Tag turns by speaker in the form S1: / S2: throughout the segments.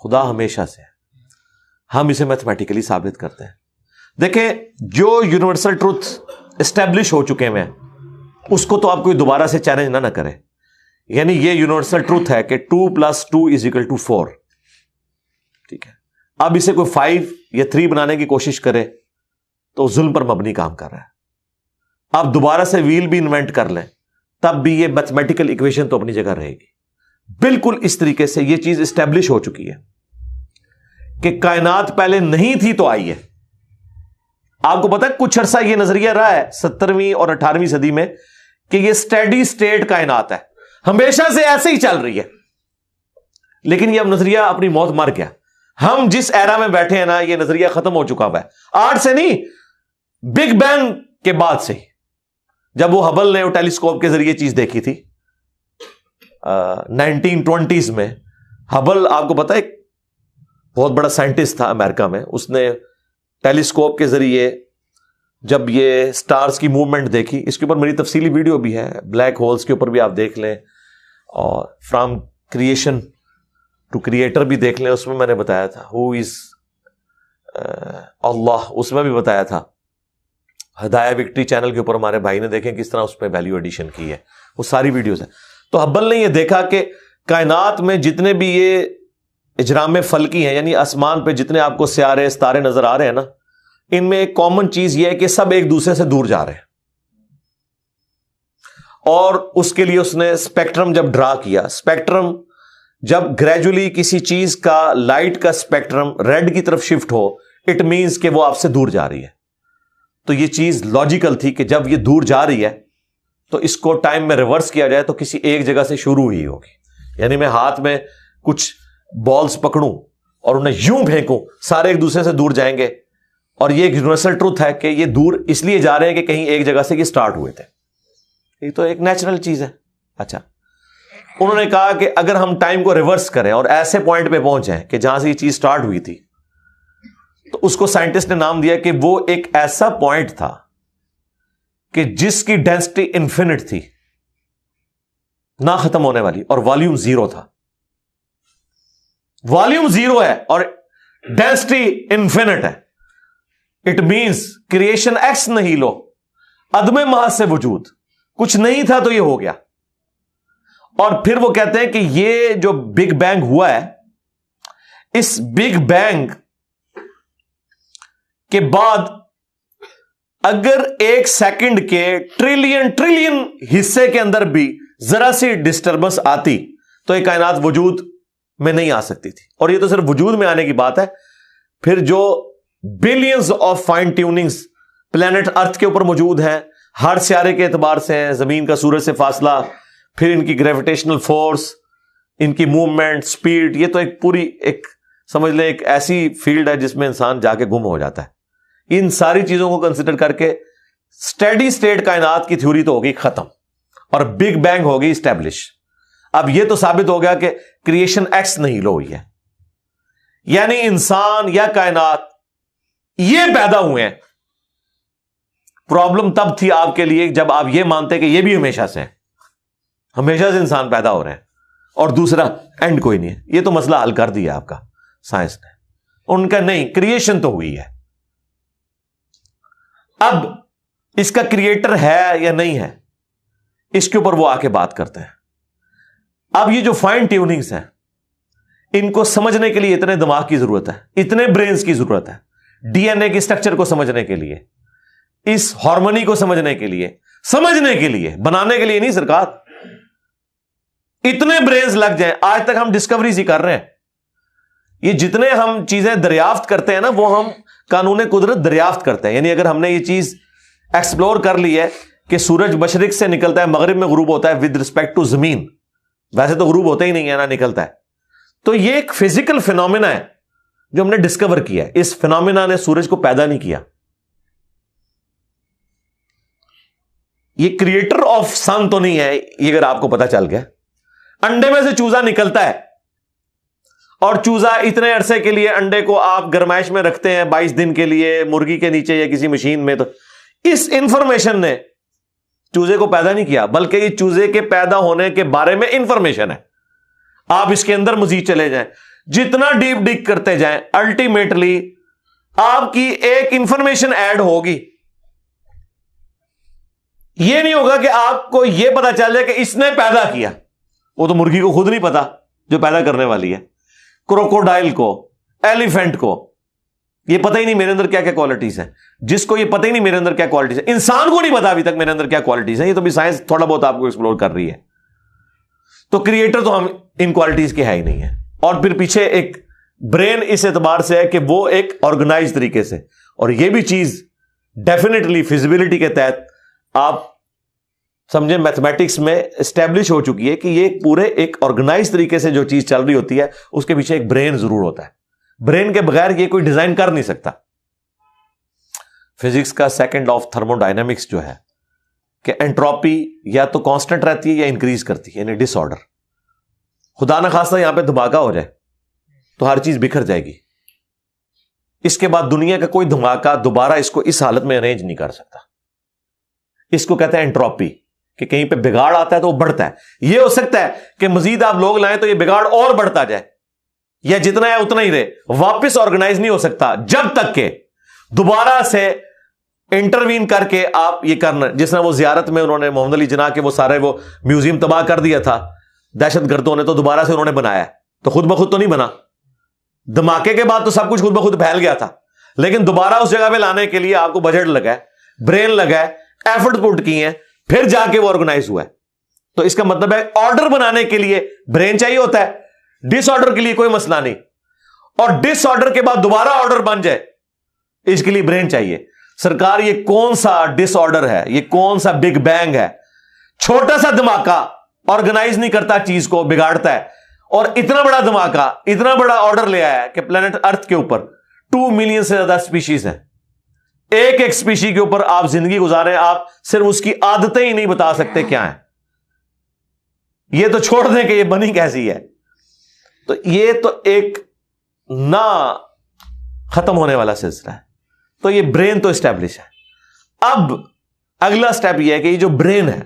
S1: خدا ہمیشہ سے ہے. ہم اسے میتھمیٹیکلی ثابت کرتے ہیں. دیکھیں جو یونیورسل ٹروتھ اسٹیبلش ہو چکے ہیں اس کو تو آپ کوئی دوبارہ سے چیلنج نہ کرے. یعنی یہ یونیورسل ٹروتھ ہے کہ 2 + 2 = 4. ٹھیک ہے. اب اسے کوئی 5 یا 3 بنانے کی کوشش کرے تو ظلم پر مبنی کام کر رہا ہے. آپ دوبارہ سے ویل بھی انوینٹ کر لیں تب بھی یہ میتھمیٹیکل ایکویشن تو اپنی جگہ رہے گی. بالکل اس طریقے سے یہ چیز اسٹیبلش ہو چکی ہے کہ کائنات پہلے نہیں تھی تو آئی ہے. آپ کو پتا ہے کچھ عرصہ یہ نظریہ رہا ہے 17ویں اور 18ویں صدی میں کہ یہ اسٹیڈی اسٹیٹ کائنات ہے, ہمیشہ سے ایسے ہی چل رہی ہے. لیکن یہ اب نظریہ اپنی موت مر گیا. ہم جس ایرا میں بیٹھے ہیں نا یہ نظریہ ختم ہو چکا ہوا ہے. آج سے نہیں, بگ بینگ کے بعد سے, جب وہ ہبل نے وہ ٹیلیسکوپ کے ذریعے چیز دیکھی تھی 1920s میں. ہبل آپ کو پتا ہے بہت بڑا سائنٹسٹ تھا امریکہ میں. اس نے ٹیلیسکوپ کے ذریعے جب یہ سٹارز کی موومنٹ دیکھی, اس کے اوپر میری تفصیلی ویڈیو بھی ہے, بلیک ہولز کے اوپر بھی آپ دیکھ لیں, اور فرام کریشن ٹو کریٹر بھی دیکھ لیں. اس میں میں نے بتایا تھا ہو از اللہ, اس میں بھی بتایا تھا. ہدایہ وکٹری چینل کے اوپر ہمارے بھائی نے دیکھیں کس طرح اس پہ ویلیو ایڈیشن کی ہے, وہ ساری ویڈیوز ہیں. تو ہبل نے یہ دیکھا کہ کائنات میں جتنے بھی یہ اجرام فلکی ہیں, یعنی آسمان پہ جتنے آپ کو سیارے ستارے نظر آ رہے ہیں نا, ان میں ایک کامن چیز یہ ہے کہ سب ایک دوسرے سے دور جا رہے ہیں. اور اس کے لیے اس نے اسپیکٹرم جب ڈرا کیا, اسپیکٹرم جب گریجولی کسی چیز کا لائٹ کا اسپیکٹرم ریڈ کی طرف شفٹ ہو, اٹ مینس کہ وہ آپ سے دور جا رہی ہے. تو یہ چیز لاجیکل تھی کہ جب یہ دور جا رہی ہے تو اس کو ٹائم میں ریورس کیا جائے تو کسی ایک جگہ سے شروع ہی ہوگی. یعنی میں ہاتھ میں کچھ بالز پکڑوں اور انہیں یوں پھینکوں, سارے ایک دوسرے سے دور جائیں گے. اور یہ ایک یونیورسل ٹروتھ ہے کہ یہ دور اس لیے جا رہے ہیں کہ کہیں ایک جگہ سے یہ سٹارٹ ہوئے تھے. یہ تو ایک نیچرل چیز ہے. اچھا, انہوں نے کہا کہ اگر ہم ٹائم کو ریورس کریں اور ایسے پوائنٹ پہ پہنچ جائیں کہ جہاں سے یہ چیز سٹارٹ ہوئی تھی, تو اس کو سائنٹسٹ نے نام دیا کہ وہ ایک ایسا پوائنٹ تھا کہ جس کی ڈینسٹی انفینٹ تھی, نہ ختم ہونے والی, اور والیوم 0 تھا. والیوم 0 ہے اور ڈینسٹی انفینٹ ہے. اٹ مینس کریشن ایکس نہیں لو, عدم محض سے وجود, کچھ نہیں تھا تو یہ ہو گیا. اور پھر وہ کہتے ہیں کہ یہ جو بگ بینگ ہوا ہے, اس بگ بینگ کے بعد اگر 1 سیکنڈ کے ٹریلین حصے کے اندر بھی ذرا سی ڈسٹربنس آتی تو یہ کائنات وجود میں نہیں آ سکتی تھی. اور یہ تو صرف وجود میں آنے کی بات ہے. پھر جو billions of fine tunings planet earth کے اوپر موجود ہیں, ہر سیارے کے اعتبار سے ہیں, زمین کا سورج سے فاصلہ, پھر ان کی گریویٹیشنل فورس, ان کی موومنٹ, سپیڈ, یہ تو ایک پوری ایک سمجھ لیں ایک ایسی فیلڈ ہے جس میں انسان جا کے گم ہو جاتا ہے. ان ساری چیزوں کو کنسیڈر کر کے اسٹیڈی اسٹیٹ کائنات کی تھیوری تو ہوگی ختم اور بگ بینگ ہوگی اسٹیبلش. اب یہ تو ثابت ہو گیا کہ کریشن ایکس نہیں لو ہوئی ہے, یعنی انسان یا کائنات یہ پیدا ہوئے ہیں. پرابلم تب تھی آپ کے لیے جب آپ یہ مانتے کہ یہ بھی ہمیشہ سے ہیں, ہمیشہ سے انسان پیدا ہو رہے ہیں, اور دوسرا اینڈ کوئی نہیں ہے. یہ تو مسئلہ حل کر دیا آپ کا سائنس نے. ان کا نہیں, کریشن تو ہوئی ہے. اب اس کا کریٹر ہے یا نہیں ہے, اس کے اوپر وہ آ کے بات کرتے ہیں. اب یہ جو فائن ٹیوننگز ہیں, ان کو سمجھنے کے لیے اتنے دماغ کی ضرورت ہے, اتنے برینز کی ضرورت ہے, ڈی این اے کی اسٹرکچر کو سمجھنے کے لیے, اس ہارمونی کو سمجھنے کے لیے, بنانے کے لیے نہیں سرکار. اتنے برینز لگ جائیں. آج تک ہم ڈسکوریز ہی کر رہے ہیں. یہ جتنے ہم چیزیں دریافت کرتے ہیں نا, وہ ہم قانون قدرت دریافت کرتے ہیں. یعنی اگر ہم نے یہ چیز ایکسپلور کر لی ہے کہ سورج مشرق سے نکلتا ہے, مغرب میں غروب ہوتا ہے ود رسپیکٹ ٹو زمین, ویسے تو غروب ہوتا ہی نہیں ہے نا, نکلتا ہے. تو یہ ایک فزیکل فینومینا ہے جو ہم نے ڈسکور کیا ہے. اس فینومینا نے سورج کو پیدا نہیں کیا. یہ کریٹر آف سن تو نہیں ہے, یہ اگر آپ کو پتا چل گیا. انڈے میں سے چوزا نکلتا ہے, اور چوزا اتنے عرصے کے لیے انڈے کو آپ گرمائش میں رکھتے ہیں 22 دن کے لیے مرغی کے نیچے یا کسی مشین میں. تو اس انفارمیشن نے چوزے کو پیدا نہیں کیا, بلکہ یہ چوزے کے پیدا ہونے کے بارے میں انفارمیشن ہے. آپ اس کے اندر مزید چلے جائیں, جتنا ڈیپ ڈگ کرتے جائیں الٹیمیٹلی آپ کی ایک انفارمیشن ایڈ ہوگی. یہ نہیں ہوگا کہ آپ کو یہ پتا چل جائے کہ اس نے پیدا کیا. وہ تو مرغی کو خود نہیں پتا جو پیدا کرنے والی ہے, کروکوڈائل کو, ایلیفینٹ کو یہ پتہ ہی نہیں میرے اندر کیا کیا کوالٹیز ہیں. جس کو یہ پتہ ہی نہیں میرے اندر کیا کوالٹیز ہیں, انسان کو نہیں پتا ابھی تک میرے اندر کیا کوالٹیز ہیں. یہ تو بھی سائنس تھوڑا بہت آپ کو ایکسپلور کر رہی ہے. تو کریٹر تو ہم ان کوالٹیز کے ہے ہی نہیں ہے. اور پھر پیچھے ایک برین اس اعتبار سے ہے کہ وہ ایک آرگنائز طریقے سے, اور یہ بھی چیز ڈیفینیٹلی فیزیبلٹی کے تحت آپ سمجھیں میتھمیٹکس میں اسٹیبلش ہو چکی ہے کہ یہ پورے ایک آرگنائز طریقے سے جو چیز چل رہی ہوتی ہے اس کے پیچھے ایک برین ضرور ہوتا ہے. برین کے بغیر یہ کوئی ڈیزائن کر نہیں سکتا. فزکس کا second law of thermo dynamics جو ہے کہ انٹروپی یا تو کانسٹنٹ رہتی ہے یا انکریز کرتی ہے, یعنی ڈس آرڈر. خدا نہ خواستہ یہاں پہ دھماکہ ہو جائے تو ہر چیز بکھر جائے گی. اس کے بعد دنیا کا کوئی دھماکہ دوبارہ اس کو اس حالت میں ارینج نہیں کر سکتا. اس کو کہتے ہیں انٹروپی, کہ کہیں پہ بگاڑ آتا ہے تو وہ بڑھتا ہے. یہ ہو سکتا ہے کہ مزید آپ لوگ لائیں تو یہ بگاڑ اور بڑھتا جائے, یا جتنا ہے اتنا ہی رہے, واپس آرگنائز نہیں ہو سکتا جب تک کہ دوبارہ سے انٹروین کر کے آپ یہ کرنا. جس طرح وہ زیارت میں انہوں نے محمد علی جناح کے وہ سارے وہ میوزیم تباہ کر دیا تھا دہشت گردوں نے, تو دوبارہ سے انہوں نے بنایا, تو خود بخود تو نہیں بنا. دھماکے کے بعد تو سب کچھ خود بخود پھیل گیا تھا, لیکن دوبارہ اس جگہ پہ لانے کے لیے آپ کو بجٹ لگا ہے, برین لگا ہے, ایفرٹ پٹ کی ہیں, پھر جا کے وہ آرگنائز ہوا ہے. تو اس کا مطلب ہے آرڈر بنانے کے لیے برین چاہیے ہوتا ہے, ڈس آرڈر کے لیے کوئی مسئلہ نہیں. اور ڈس آرڈر کے بعد دوبارہ آرڈر بن جائے اس کے لیے برین چاہیے. سرکار یہ کون سا ڈس آرڈر ہے, یہ کون سا بگ بینگ ہے؟ چھوٹا سا دھماکہ آرگنائز نہیں کرتا, چیز کو بگاڑتا ہے. اور اتنا بڑا دھماکہ اتنا بڑا آرڈر لے آیا ہے کہ پلانٹ ارتھ کے اوپر 2 ملین سے زیادہ سپیشیز ہیں. ایک ایک سپیشی کے اوپر آپ زندگی گزارے, آپ صرف اس کی عادتیں ہی نہیں بتا سکتے کیا ہیں. یہ تو چھوڑ دیں کہ یہ بنی کیسی ہے. تو یہ تو ایک نہ ختم ہونے والا سلسلہ ہے. تو یہ برین تو اسٹیبلش ہے. اب اگلا سٹیپ یہ ہے کہ یہ جو برین ہے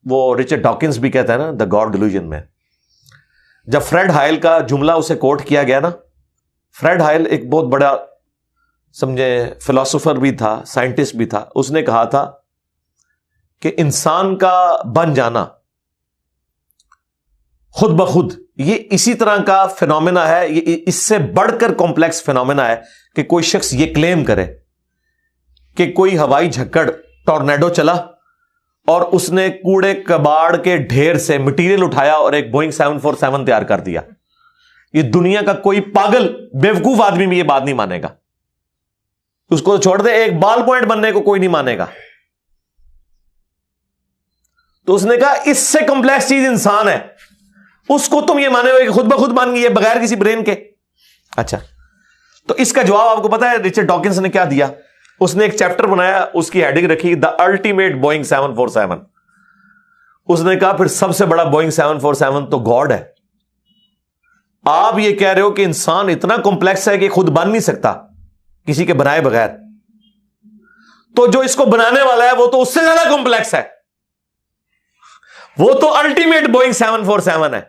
S1: وہ رچرڈ ڈاکنز بھی کہتا ہے نا دا گاڈ ڈیلوژن میں, جب فریڈ ہائل کا جملہ اسے کوٹ کیا گیا نا, فریڈ ہائل ایک بہت بڑا سمجھے فلاسفر بھی تھا, سائنٹسٹ بھی تھا. اس نے کہا تھا کہ انسان کا بن جانا خود بخود یہ اسی طرح کا فینومینا ہے, یہ اس سے بڑھ کر کمپلیکس فینومینا ہے کہ کوئی شخص یہ کلیم کرے کہ کوئی ہوائی جھکڑ ٹورنیڈو چلا اور اس نے کوڑے کباڑ کے ڈھیر سے مٹیریل اٹھایا اور ایک بوئنگ 747 تیار کر دیا. یہ دنیا کا کوئی پاگل بیوقوف آدمی بھی یہ بات نہیں مانے گا. اس کو چھوڑ دے, ایک بال پوائنٹ بننے کو کوئی نہیں مانے گا. تو اس نے کہا اس سے کمپلیکس چیز انسان ہے, اس کو تم یہ مانے ہوئے کہ خود بخود بن گئی ہے بغیر کسی برین کے. اچھا, تو اس کا جواب آپ کو پتا ہے رچرڈ ڈاکنز نے کیا دیا؟ اس نے ایک چیپٹر بنایا, اس کی ہیڈنگ رکھی دا الٹیمیٹ بوئنگ 747. اس نے کہا پھر سب سے بڑا بوئنگ 747 تو گاڈ ہے. آپ یہ کہہ رہے ہو کہ انسان اتنا کمپلیکس ہے کہ خود بن نہیں سکتا کسی کے بنائے بغیر, تو جو اس کو بنانے والا ہے وہ تو اس سے زیادہ کمپلیکس ہے, وہ تو الٹیمیٹ بوئنگ 747 ہے.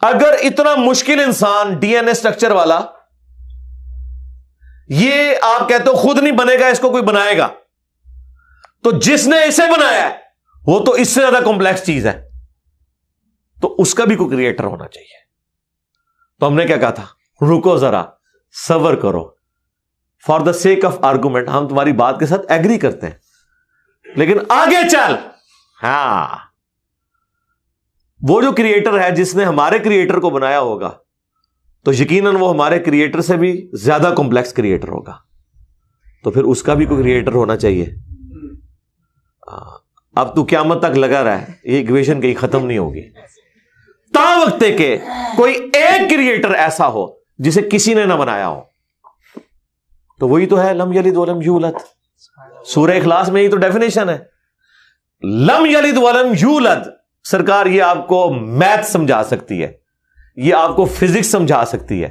S1: اگر اتنا مشکل انسان ڈی این اے اسٹرکچر والا یہ آپ کہتے ہو خود نہیں بنے گا, اس کو کوئی بنائے گا, تو جس نے اسے بنایا ہے وہ تو اس سے زیادہ کمپلیکس چیز ہے, تو اس کا بھی کوئی کریٹر ہونا چاہیے. تو ہم نے کیا کہا تھا, رکو ذرا صبر کرو, for the sake of argument ہم تمہاری بات کے ساتھ ایگری کرتے ہیں, لیکن آگے چل. ہاں, وہ جو کریٹر ہے جس نے ہمارے کریٹر کو بنایا ہوگا تو یقیناً وہ ہمارے کریٹر سے بھی زیادہ کمپلیکس کریٹر ہوگا, تو پھر اس کا بھی کوئی کریٹر ہونا چاہیے. اب تو قیامت تک لگا رہا ہے, یہ ایکویشن کہیں ختم نہیں ہوگی تا وقت کہ کوئی ایک کریٹر ایسا ہو جسے کسی نے نہ بنایا ہو. تو وہی تو ہے لم یلد ولم یولد. سورہ اخلاص میں یہ تو ڈیفینیشن ہے, لم یلد ولم یولد. سرکار یہ آپ کو میتھ سمجھا سکتی ہے, یہ آپ کو فزکس سمجھا سکتی ہے,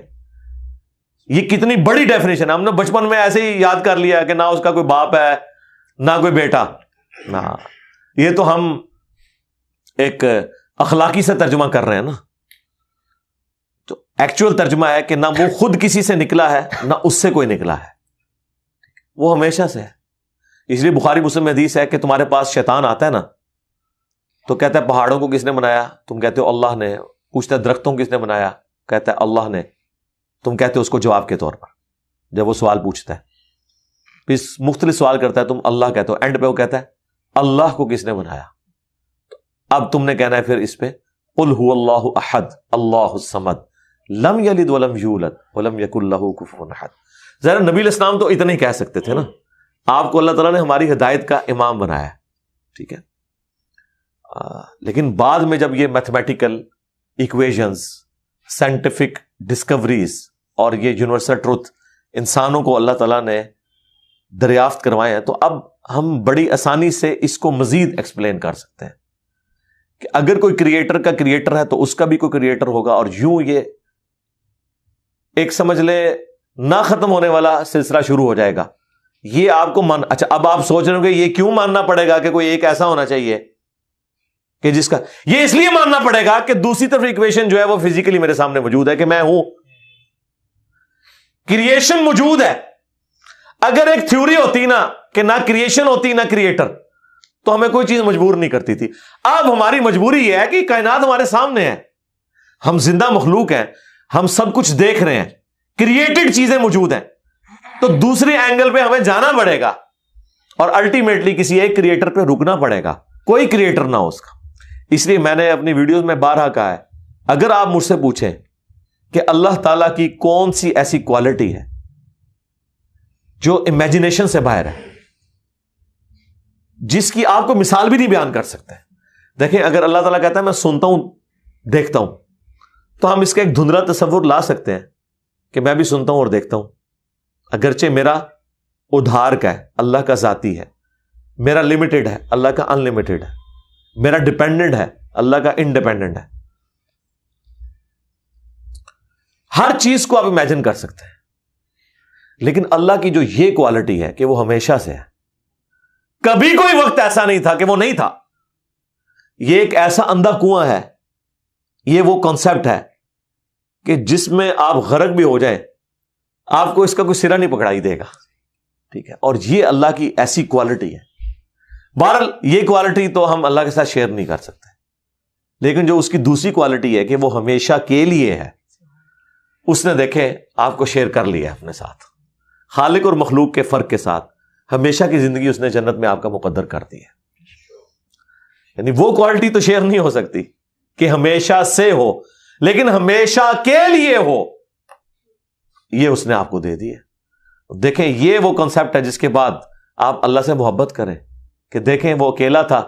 S1: یہ کتنی بڑی ڈیفینیشن ہے. ہم نے بچپن میں ایسے ہی یاد کر لیا کہ نہ اس کا کوئی باپ ہے نہ کوئی بیٹا, نہ یہ تو ہم ایک اخلاقی سے ترجمہ کر رہے ہیں نا. تو ایکچوئل ترجمہ ہے کہ نہ وہ خود کسی سے نکلا ہے نہ اس سے کوئی نکلا ہے، وہ ہمیشہ سے ہے۔ اس لیے بخاری مسلم میں حدیث ہے کہ تمہارے پاس شیطان آتا ہے نا تو کہتا ہے پہاڑوں کو کس نے بنایا؟ تم کہتے ہو اللہ نے۔ پوچھتا ہے درختوں کو کس نے بنایا؟ کہتا ہے اللہ نے۔ تم کہتے ہو اس کو جواب کے طور پر جب وہ سوال پوچھتا ہے، پھر مختلف سوال کرتا ہے، تم اللہ کہتے ہو، اینڈ پہ وہ کہتا ہے اللہ کو کس نے بنایا؟ اب تم نے کہنا ہے پھر اس پہ قل هو اللہ احد اللہ الصمد لم یلد ولم یولد ولم یکن لہ کفوا احد۔ ذرا نبی علیہ السلام تو اتنا ہی کہہ سکتے تھے نا، آپ کو اللہ تعالیٰ نے ہماری ہدایت کا امام بنایا ہے، ٹھیک ہے۔ لیکن بعد میں جب یہ میتھمیٹیکل ایکویشنز، سائنٹیفک ڈسکوریز اور یہ یونیورسل ٹروتھ انسانوں کو اللہ تعالیٰ نے دریافت کروائے ہیں، تو اب ہم بڑی آسانی سے اس کو مزید ایکسپلین کر سکتے ہیں کہ اگر کوئی کریٹر کا کریٹر ہے تو اس کا بھی کوئی کریٹر ہوگا، اور یوں یہ ایک سمجھ لے نہ ختم ہونے والا سلسلہ شروع ہو جائے گا۔ یہ آپ کو اچھا اب آپ سوچ رہے ہو کہ یہ کیوں ماننا پڑے گا کہ کوئی ایک ایسا ہونا چاہیے کہ جس کا، یہ اس لیے ماننا پڑے گا کہ دوسری طرف ایکویشن جو ہے وہ فزیکلی میرے سامنے موجود ہے کہ میں ہوں، کریشن موجود ہے۔ اگر ایک تھیوری ہوتی نا کہ نہ کریشن ہوتی نہ کریٹر تو ہمیں کوئی چیز مجبور نہیں کرتی تھی۔ اب ہماری مجبوری یہ ہے کہ کائنات ہمارے سامنے ہے، ہم زندہ مخلوق ہیں، ہم سب کچھ دیکھ رہے ہیں، کریٹڈ چیزیں موجود ہیں، تو دوسرے اینگل پہ ہمیں جانا پڑے گا اور الٹیمیٹلی کسی ایک کریٹر پہ رکنا پڑے گا، کوئی کریٹر نہ ہو اس کا۔ اس لیے میں نے اپنی ویڈیوز میں بارہا کہا ہے، اگر آپ مجھ سے پوچھیں کہ اللہ تعالیٰ کی کون سی ایسی کوالٹی ہے جو امیجنیشن سے باہر ہے، جس کی آپ کو مثال بھی نہیں بیان کر سکتے۔ دیکھیں اگر اللہ تعالیٰ کہتا ہے میں سنتا ہوں دیکھتا ہوں، تو ہم اس کا ایک دھندلا تصور لا سکتے ہیں کہ میں بھی سنتا ہوں اور دیکھتا ہوں، اگرچہ میرا ادھار کا ہے، اللہ کا ذاتی ہے، میرا لمیٹڈ ہے، اللہ کا ان لمیٹڈ ہے، میرا ڈیپینڈنٹ ہے، اللہ کا انڈیپینڈنٹ ہے۔ ہر چیز کو آپ امیجن کر سکتے ہیں، لیکن اللہ کی جو یہ کوالٹی ہے کہ وہ ہمیشہ سے ہے، کبھی کوئی وقت ایسا نہیں تھا کہ وہ نہیں تھا۔ یہ ایک ایسا اندھا کنواں ہے، یہ وہ کانسیپٹ ہے کہ جس میں آپ غرق بھی ہو جائیں آپ کو اس کا کوئی سرا نہیں پکڑائی دے گا، ٹھیک ہے۔ اور یہ اللہ کی ایسی کوالٹی ہے۔ بہرحال یہ کوالٹی تو ہم اللہ کے ساتھ شیئر نہیں کر سکتے، لیکن جو اس کی دوسری کوالٹی ہے کہ وہ ہمیشہ کے لیے ہے، اس نے دیکھیں آپ کو شیئر کر لیا اپنے ساتھ، خالق اور مخلوق کے فرق کے ساتھ ہمیشہ کی زندگی اس نے جنت میں آپ کا مقدر کر دی ہے۔ یعنی وہ کوالٹی تو شیئر نہیں ہو سکتی کہ ہمیشہ سے ہو، لیکن ہمیشہ کے لیے ہو، یہ اس نے آپ کو دے دی ہے۔ دیکھیں یہ وہ کنسپٹ ہے جس کے بعد آپ اللہ سے محبت کریں کہ دیکھیں وہ اکیلا تھا